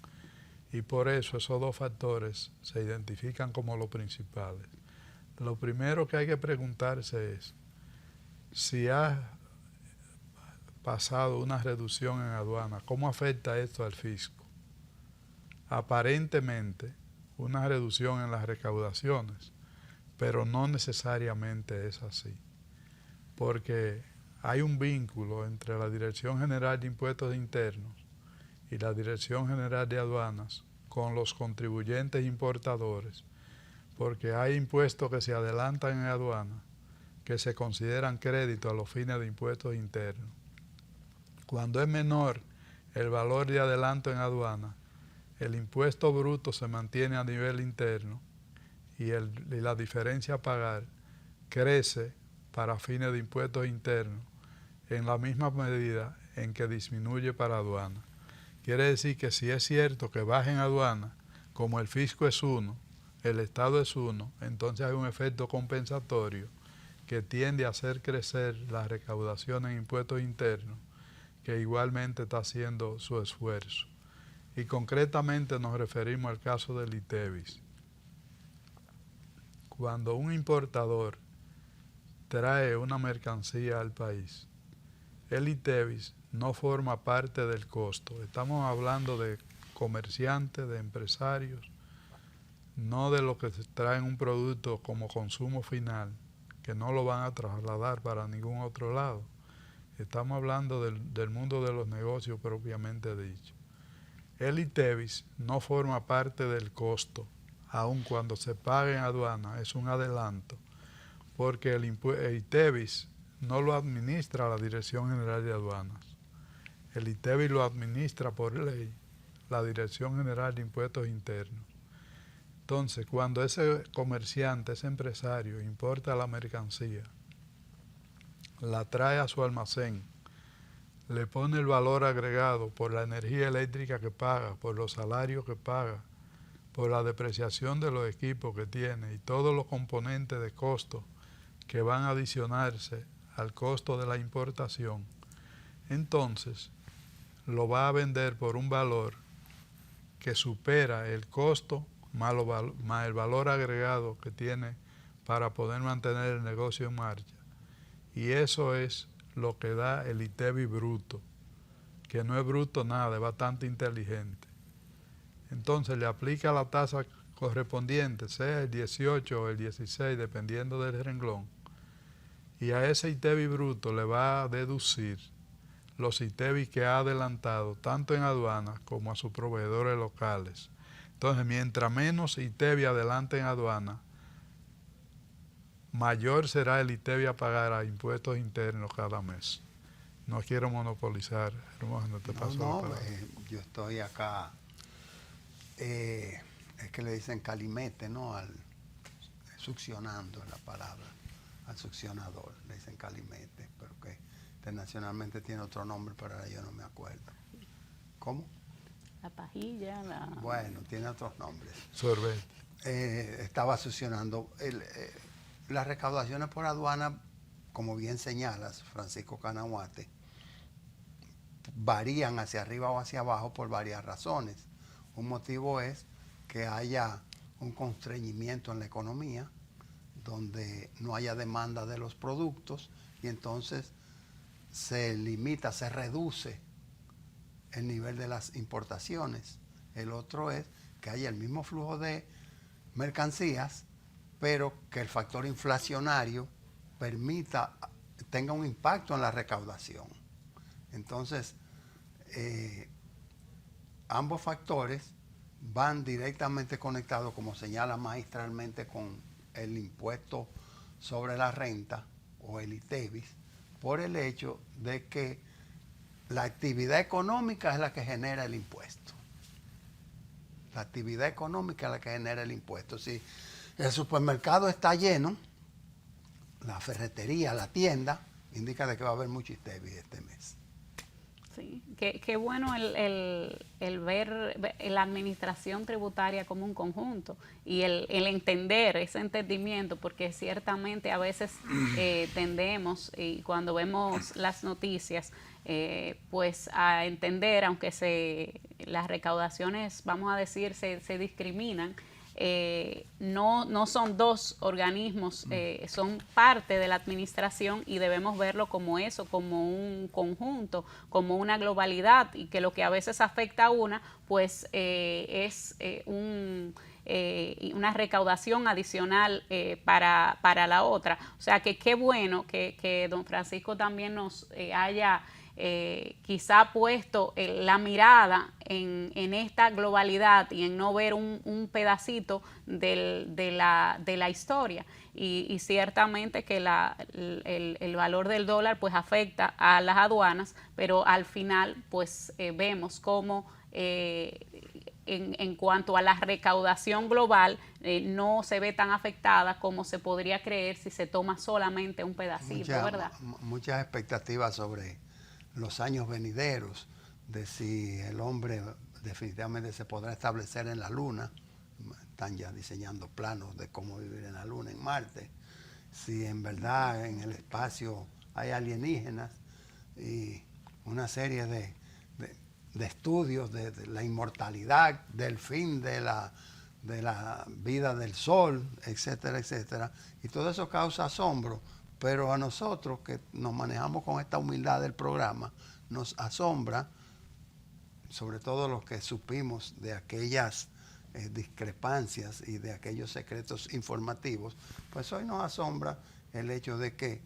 y por eso esos dos factores se identifican como los principales. Lo primero que hay que preguntarse es si ha pasado una reducción en aduana, ¿cómo afecta esto al fisco? Aparentemente una reducción en las recaudaciones, pero no necesariamente es así, porque hay un vínculo entre la Dirección General de Impuestos Internos y la Dirección General de Aduanas con los contribuyentes importadores, porque hay impuestos que se adelantan en aduana que se consideran crédito a los fines de impuestos internos. Cuando es menor el valor de adelanto en aduana, el impuesto bruto se mantiene a nivel interno y la diferencia a pagar crece para fines de impuestos internos en la misma medida en que disminuye para aduana. Quiere decir que si es cierto que baja en aduana, como el fisco es uno, el Estado es uno, entonces hay un efecto compensatorio que tiende a hacer crecer la recaudación en impuestos internos, que igualmente está haciendo su esfuerzo. Y concretamente nos referimos al caso del ITEVIS. Cuando un importador trae una mercancía al país, el ITEVIS no forma parte del costo. Estamos hablando de comerciantes, de empresarios, no de los que traen un producto como consumo final, que no lo van a trasladar para ningún otro lado. Estamos hablando del mundo de los negocios propiamente dicho. El ITEVIS no forma parte del costo, aun cuando se pague en aduana, es un adelanto, porque el ITEVIS no lo administra la Dirección General de Aduanas. El ITEVIS lo administra por ley la Dirección General de Impuestos Internos. Entonces, cuando ese comerciante, ese empresario, importa la mercancía, la trae a su almacén, le pone el valor agregado por la energía eléctrica que paga, por los salarios que paga, por la depreciación de los equipos que tiene y todos los componentes de costo que van a adicionarse al costo de la importación, entonces lo va a vender por un valor que supera el costo más el valor agregado que tiene para poder mantener el negocio en marcha. Y eso es lo que da el ITEVIS bruto, que no es bruto nada, es bastante inteligente. Entonces le aplica la tasa correspondiente, sea el 18 o el 16, dependiendo del renglón, y a ese ITEVIS bruto le va a deducir los ITEVIS que ha adelantado, tanto en aduanas como a sus proveedores locales. Entonces, mientras menos ITEVIS adelante en aduana, mayor será el ITEVIS a pagar a impuestos internos cada mes. No quiero monopolizar, hermano, te paso la palabra. Yo estoy acá, es que le dicen calimete, ¿no? Succionando es la palabra, al succionador, le dicen calimete, pero que internacionalmente tiene otro nombre, pero ahora yo no me acuerdo. ¿Cómo? La pajilla, Bueno, tiene otros nombres. Sorbete. Estaba succionando. Las recaudaciones por aduana, como bien señalas, Francisco Canahuate, varían hacia arriba o hacia abajo por varias razones. Un motivo es que haya un constreñimiento en la economía, donde no haya demanda de los productos y entonces se limita, se reduce el nivel de las importaciones. El otro es que haya el mismo flujo de mercancías, pero que el factor inflacionario tenga un impacto en la recaudación. Entonces, ambos factores van directamente conectados, como señala magistralmente, con el impuesto sobre la renta o el ITEVIS, por el hecho de que la actividad económica es la que genera el impuesto. La actividad económica es la que genera el impuesto. Si el supermercado está lleno, la ferretería, la tienda, indica de que va a haber mucho ITEVIS este mes. Sí, qué bueno el ver la administración tributaria como un conjunto y el entender ese entendimiento, porque ciertamente a veces tendemos, y cuando vemos las noticias, pues a entender, aunque las recaudaciones, vamos a decir, se discriminan, no son dos organismos, son parte de la administración y debemos verlo como eso, como un conjunto, como una globalidad, y que lo que a veces afecta a una, pues es una recaudación adicional para la otra. O sea que qué bueno que don Francisco también nos haya quizá puesto la mirada en esta globalidad y en no ver un pedacito de la historia. Y ciertamente que el valor del dólar pues afecta a las aduanas, pero al final pues vemos cómo en cuanto a la recaudación global no se ve tan afectada como se podría creer si se toma solamente un pedacito, ¿verdad? Muchas expectativas sobre los años venideros, de si el hombre definitivamente se podrá establecer en la Luna. Están ya diseñando planos de cómo vivir en la Luna, en Marte, si en verdad en el espacio hay alienígenas y una serie de estudios de la inmortalidad, del fin de la vida del sol, etcétera, etcétera. Y todo eso causa asombro, pero a nosotros que nos manejamos con esta humildad del programa, nos asombra, sobre todo los que supimos de aquellas discrepancias y de aquellos secretos informativos, pues hoy nos asombra el hecho de que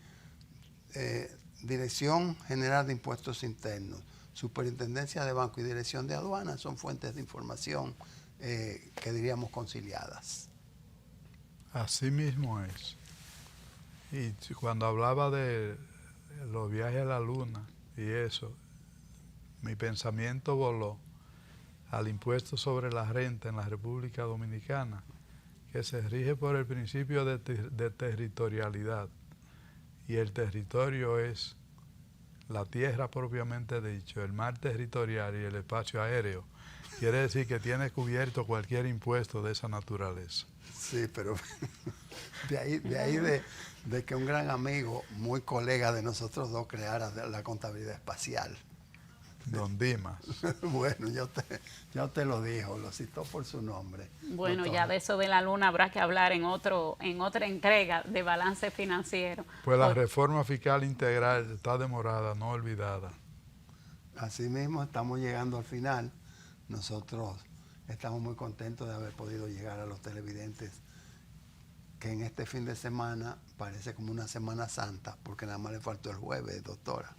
Dirección General de Impuestos Internos, Superintendencia de Banco y Dirección de Aduanas son fuentes de información que diríamos conciliadas. Así mismo es. Y cuando hablaba de los viajes a la luna y eso, mi pensamiento voló al impuesto sobre la renta en la República Dominicana, que se rige por el principio de territorialidad. Y el territorio es la tierra propiamente dicho, el mar territorial y el espacio aéreo. Quiere decir que tiene cubierto cualquier impuesto de esa naturaleza. Sí, pero de ahí de que un gran amigo, muy colega de nosotros dos, creara la contabilidad espacial. Don Dimas. Bueno, ya te lo dijo, lo citó por su nombre. Bueno, doctor. ya de eso de la luna habrá que hablar en otra entrega de balance financiero. Pues la reforma fiscal integral está demorada, no olvidada. Asimismo, estamos llegando al final. Nosotros estamos muy contentos de haber podido llegar a los televidentes, que en este fin de semana parece como una Semana Santa, porque nada más le faltó el jueves, doctora.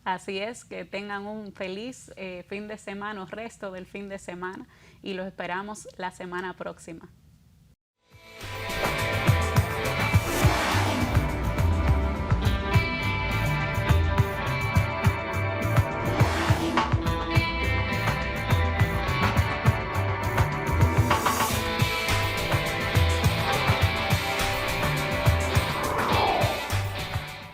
Así es, que tengan un feliz fin de semana, o resto del fin de semana, y los esperamos la semana próxima.